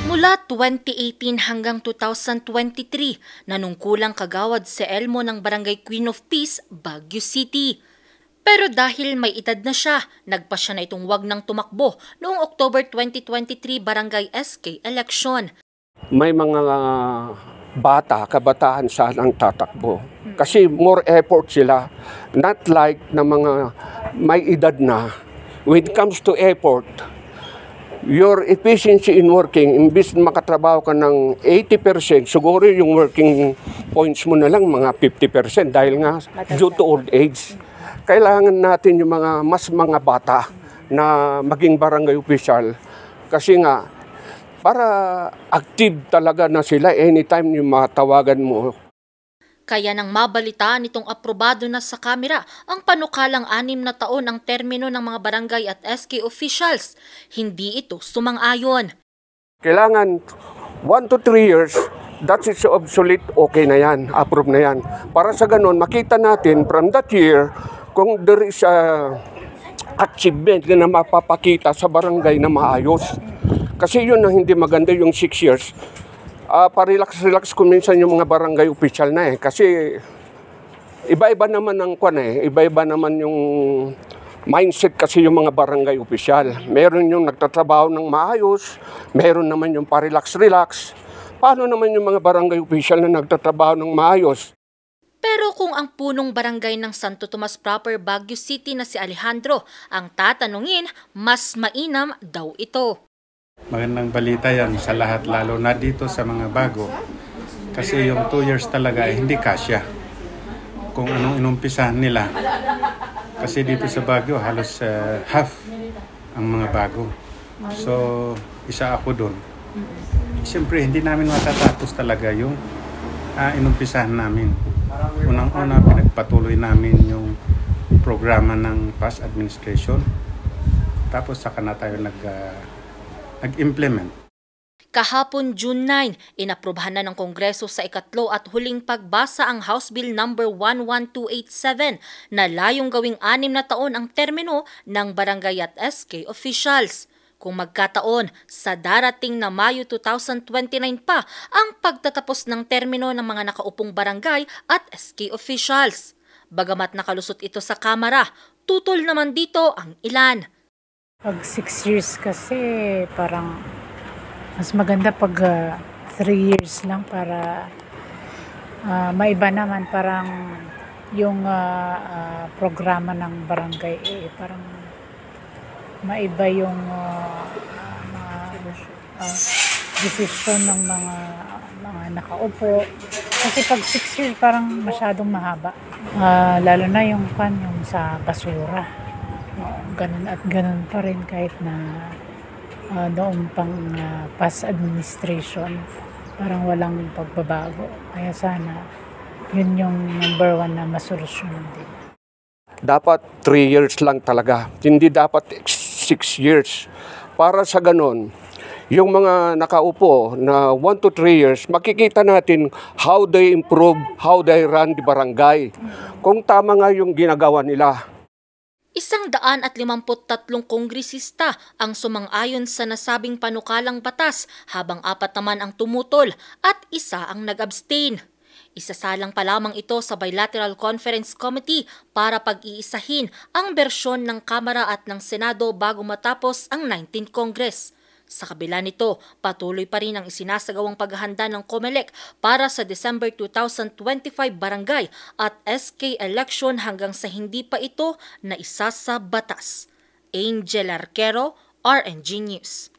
Mula 2018 hanggang 2023, nanungkulang kagawad si Elmo ng Barangay Queen of Peace, Baguio City. Pero dahil may edad na siya, nagpa siya na itong wag nang tumakbo noong October 2023 Barangay SK election. May mga kabataan saan ang tatakbo. Kasi more effort sila. Not like na mga may edad na. When it comes to effort, your efficiency in working, imbis makatrabaho ka ng 80%, siguro yung working points mo na lang mga 50% dahil nga due to old age. Kailangan natin yung mga bata na maging barangay official kasi nga para active talaga na sila anytime yung matawagan mo. Kaya nang mabalitaan itong aprobado na sa kamera ang panukalang 6 na taon ang termino ng mga barangay at SK officials, hindi ito sumang-ayon. Kailangan 1 to 3 years, that is obsolete, okay na yan, approve na yan. Para sa ganun, makita natin from that year kung there is a achievement na mapapakita sa barangay na maayos. Kasi yun ang hindi maganda yung 6 years. Pa-relax ko minsan yung mga barangay official na kasi iba-iba naman ang iba-iba naman yung mindset kasi yung mga barangay official. Meron yung nagtatrabaho ng maayos, meron naman yung pa-relax. Paano naman yung mga barangay official na nagtatrabaho ng maayos? Pero kung ang punong barangay ng Santo Tomas proper Baguio City na si Alejandro ang tatanungin, mas mainam daw ito. Magandang balita yan sa lahat, lalo na dito sa mga bago. Kasi yung 2 years talaga hindi kasya kung anong inumpisahan nila. Kasi dito sa Baguio halos half ang mga bago. So isa ako doon. Siyempre hindi namin matatapos talaga yung inumpisahan namin. Unang-una pinagpatuloy namin yung programa ng past administration. Tapos saka na tayo nag-implement. Kahapon June 9, inaprubahan na ng Kongreso sa ikatlo at huling pagbasa ang House Bill No. 11287 na layong gawing 6 na taon ang termino ng barangay at SK officials. Kung magkataon, sa darating na Mayo 2029 pa ang pagtatapos ng termino ng mga nakaupong barangay at SK officials. Bagamat nakalusot ito sa Kamara, tutol naman dito ang ilan. Pag 6 years kasi parang mas maganda pag 3 years lang para maiba naman parang yung programa ng barangay parang maiba yung decision ng mga nakaupo. Kasi pag 6 years parang masyadong mahaba. Lalo na yung sa basura. Ganun at ganun pa rin kahit na noong pang past administration parang walang pagbabago. Kaya sana yun yung number 1 na masolusyonan din. Dapat 3 years lang talaga. Hindi dapat 6 years. Para sa ganon, yung mga nakaupo na 1 to 3 years, makikita natin how they improve, how they run the barangay. Kung tama nga yung ginagawa nila. 153 kongresista ang sumang-ayon sa nasabing panukalang batas habang 4 naman ang tumutol at 1 ang nag-abstain. Isasalang pa lamang ito sa Bilateral Conference Committee para pag-iisahin ang bersyon ng Kamara at ng Senado bago matapos ang 19th Congress. Sa kabila nito, patuloy pa rin ang isinasagawang paghahanda ng COMELEC para sa December 2025 barangay at SK election hanggang sa hindi pa ito na isa sa batas. Angel Arquero, RNG News.